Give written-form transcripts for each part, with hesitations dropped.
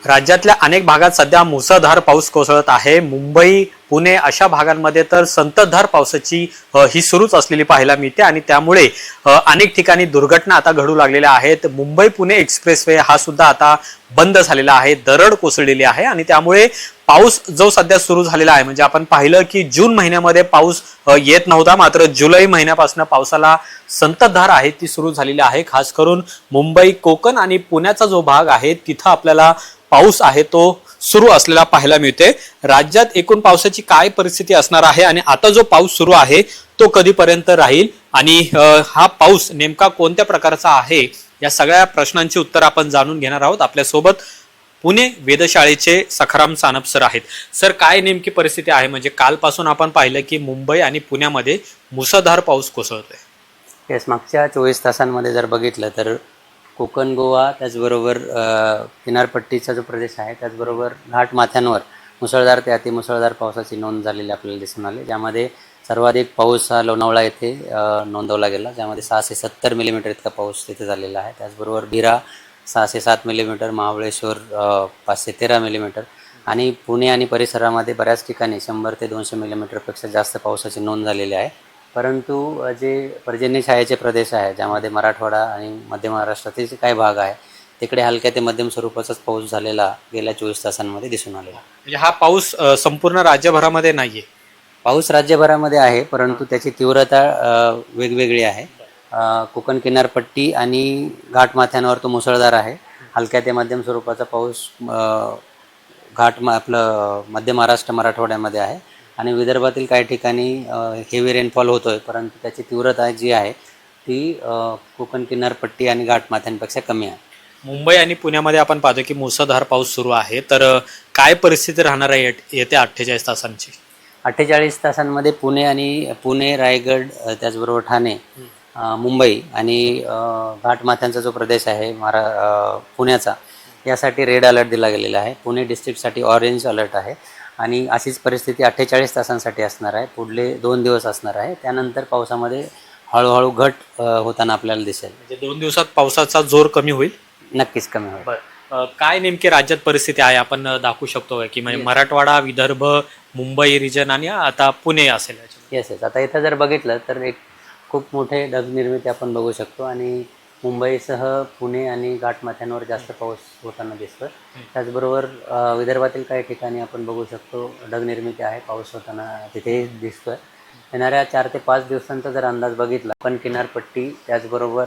राज्यातल्या अनेक भागात सध्या मुसळधार पाऊस कोसळत आहे। मुंबई, पुणे अशा भागांमध्ये तर संततधार पावसाची ही सुरूच असलेली पाहायला मिळते आणि त्यामुळे अनेक ठिकाणी दुर्घटना आता घडू लागलेल्या आहेत। मुंबई पुणे एक्सप्रेसवे हा सुद्धा आता बंद झालेला आहे, दरड कोसळलेली आहे आणि त्यामुळे पाऊस जो सध्या सुरू झालेला आहे, म्हणजे आपण पाहिलं की जून महिन्यामध्ये पाऊस येत नव्हता, मात्र जुलै महिन्यापासून पावसाला संततधार आहे ती सुरू झालेली आहे। खास करून मुंबई, कोकण आणि पुण्याचा जो भाग आहे तिथं आपल्याला पाऊस आहे तो सुरू असलेला पाहायला मिळते। राज्यात एकूण पावसाची काय परिस्थिती असणार आहे आणि आता जो पाऊस सुरू आहे तो कधीपर्यंत राहील आणि हा पाऊस नेमका कोणत्या प्रकारचा आहे, या सगळ्या प्रश्नांची उत्तर आपण जाणून घेणार आहोत। आपल्यासोबत पुणे वेधशाळेचे सखाराम सानप सर आहेत। सर, काय नेमकी परिस्थिती आहे? म्हणजे कालपासून आपण पाहिलं की मुंबई आणि पुण्यामध्ये मुसळधार पाऊस कोसळतोय। येस, मागच्या 24 तासांमध्ये जर बघितलं तर कोकण, गोवा, त्याचबरोबर किनारपट्टीचा जो प्रदेश आहे, त्याचबरोबर घाटमाथ्यांवर मुसळधार ते अतिमुसळधार पावसाची नोंद झालेली आपल्याला दिसून आली। ज्यामध्ये सर्वाधिक पाऊस हा लोणावळा येथे नोंदवला गेला, ज्यामध्ये 670 मिलीमीटर इतका पाऊस तिथे झालेला आहे। त्याचबरोबर बिरा 607 मिलीमीटर, महाबळेश्वर 513 मिलीमीटर आणि पुणे आणि परिसरामध्ये बऱ्याच ठिकाणी 100 ते 200 मिलीमीटरपेक्षा जास्त पावसाची नोंद झालेली आहे। परंतु जे पर्जन्य छायेचे प्रदेश आहे, ज्यामध्ये मराठवाडा आणि मध्य महाराष्ट्रातील जे काही भाग आहे, तिकडे हलक्या ते मध्यम स्वरूपाचाच पाऊस झालेला गेल्या 24 तासांमध्ये दिसून आलेला। म्हणजे हा पाऊस संपूर्ण राज्यभरामध्ये नाहीये? पाऊस राज्यभरामध्ये आहे, परंतु त्याची तीव्रता वेगवेगळी आहे। कोकण किनारपट्टी आणि घाटमाथ्यांवर तो मुसळधार आहे। हलक्या ते मध्यम स्वरूपाचा पाऊस आपलं मध्य महाराष्ट्र, मराठवाड्यामध्ये आहे आणि विदर्भातील काही ठिकाणी हेवी रेनफॉल होतोय, परंतु त्याची तीव्रता जी आहे ती कोकण किनारपट्टी आणि घाटमाथ्यांपेक्षा कमी आहे। मुंबई आणि पुण्यामध्ये आपण पाहतो की मुसळधार पाऊस सुरू आहे, तर काय परिस्थिती राहणार आहे येत्या 48 तासांची? 48 तासांमध्ये पुणे, रायगड, त्याचबरोबर ठाणे, मुंबई आणि घाटमाथ्यांचा जो प्रदेश आहे पुण्याचा, यासाठी रेड अलर्ट दिला गेलेला आहे। पुणे डिस्ट्रिक्टसाठी ऑरेंज अलर्ट आहे आणि अशीच परिस्थिती 48 तासांसाठी असणार आहे, पुढले 2 दिवस असणार आहे। त्यानंतर पावसामध्ये हळूहळू घट होताना आपल्याला दिसेल। म्हणजे 2 दिवसात पावसाचा जोर कमी होईल? नक्कीच कमी होईल। काय नेमकी राज्यात परिस्थिती आहे आपण दाखवू शकतो की म्हणजे मराठवाडा, विदर्भ, मुंबई रिजन आणि आता पुणे असेल? येस, आता इथं जर बघितलं तर एक खूप मोठे ढग निर्मिती आपण बघू शकतो आणि मुंबईसह पुणे आणि घाटमाथ्यांवर जास्त पाऊस होताना दिसतोय। त्याचबरोबर विदर्भातील काही ठिकाणी आपण बघू शकतो ढग निर्मिती आहे, पाऊस होताना तिथे दिसतोय। येणाऱ्या 4 ते 5 दिवसांचा जर अंदाज बघितला, पण किनारपट्टी त्याचबरोबर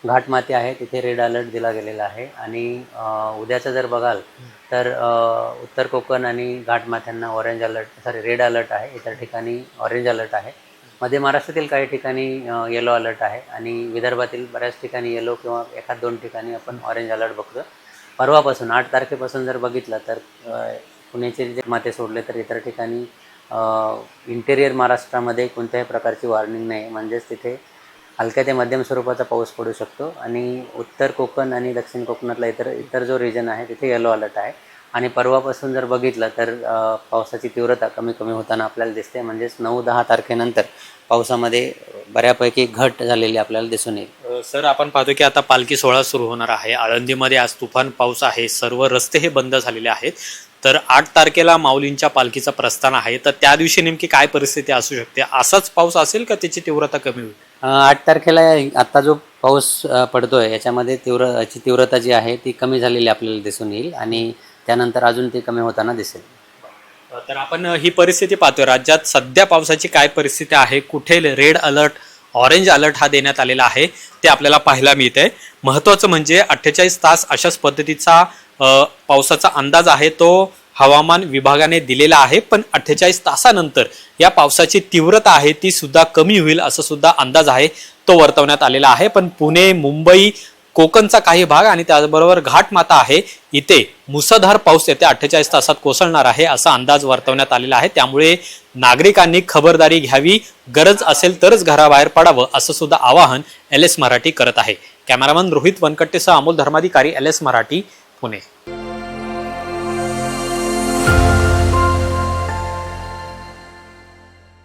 घाटमाथी आहे तिथे रेड अलर्ट दिला गेलेला आहे आणि उद्याचं जर बघाल तर उत्तर कोकण आणि घाटमाथ्यांना रेड अलर्ट आहे, इतर ठिकाणी ऑरेंज अलर्ट आहे। मध्य महाराष्ट्रातील काही ठिकाणी येलो अलर्ट आहे आणि विदर्भातील बऱ्याच ठिकाणी येलो किंवा 1-2 ठिकाणी आपण ऑरेंज अलर्ट बघतो। परवापासून 8 तारखेपासून जर बघितलं तर पुण्याचे जे माथे सोडले तर इतर ठिकाणी इंटेरियर महाराष्ट्रामध्ये कोणत्याही प्रकारची वॉर्निंग नाही, म्हणजेच तिथे हलक्या ते मध्यम स्वरूपाचा पाऊस पडू शकतो आणि उत्तर कोकण आणि दक्षिण कोकणातला इतर जो रिजन आहे तिथे येलो अलर्ट आहे। आणि परवापासून जर बघितलं तर पावसाची तीव्रता कमी होताना आपल्याला दिसते, म्हणजेच 9-10 तारखेनंतर पावसामध्ये बऱ्यापैकी घट झालेली आपल्याला दिसून येईल। सर, आपण पाहतो की आता पालखी सोहळा सुरू होणार आहे। आळंदीमध्ये आज तुफान पाऊस आहे, सर्व रस्ते हे बंद झालेले आहेत। तर 8 तारखेला माऊलींच्या पालखीचं प्रस्थान आहे, तर त्या दिवशी नेमकी काय परिस्थिती असू शकते? असाच पाऊस असेल का त्याची तीव्रता कमी होईल? 8 तारखेला आता जो पाऊस पडतोय याच्यामध्ये तीव्रता जी आहे ती कमी झालेली आपल्याला दिसून येईल आणि त्यानंतर अजून ती कमी होताना दिसेल। तर आपण ही परिस्थिती पाहतोय, राज्यात सध्या पावसाची काय परिस्थिती आहे, कुठे रेड अलर्ट, ऑरेंज अलर्ट हा देण्यात आलेला आहे ते आपल्याला पाहायला मिळतंय। महत्त्वाचं म्हणजे 48 तास अशाच पद्धतीचा पावसाचा अंदाज आहे तो हवामान विभागाने दिलेला आहे, पण 48 तासानंतर या पावसाची तीव्रता आहे ती सुद्धा कमी होईल असं सुद्धा अंदाज आहे तो वर्तवण्यात आलेला आहे। पण पुणे, मुंबई, कोकणचा काही भाग आणि त्याचबरोबर घाटमाथा आहे, इथे मुसळधार पाऊस येत्या 48 तासात कोसळणार आहे असा अंदाज वर्तवण्यात आलेला आहे। त्यामुळे नागरिकांनी खबरदारी घ्यावी, गरज असेल तरच घराबाहेर पडावं असं सुद्धा आवाहन LS मराठी करत आहे। कॅमेरामन रोहित वनकट्टेसह अमोल धर्माधिकारी, LS मराठी, पुणे।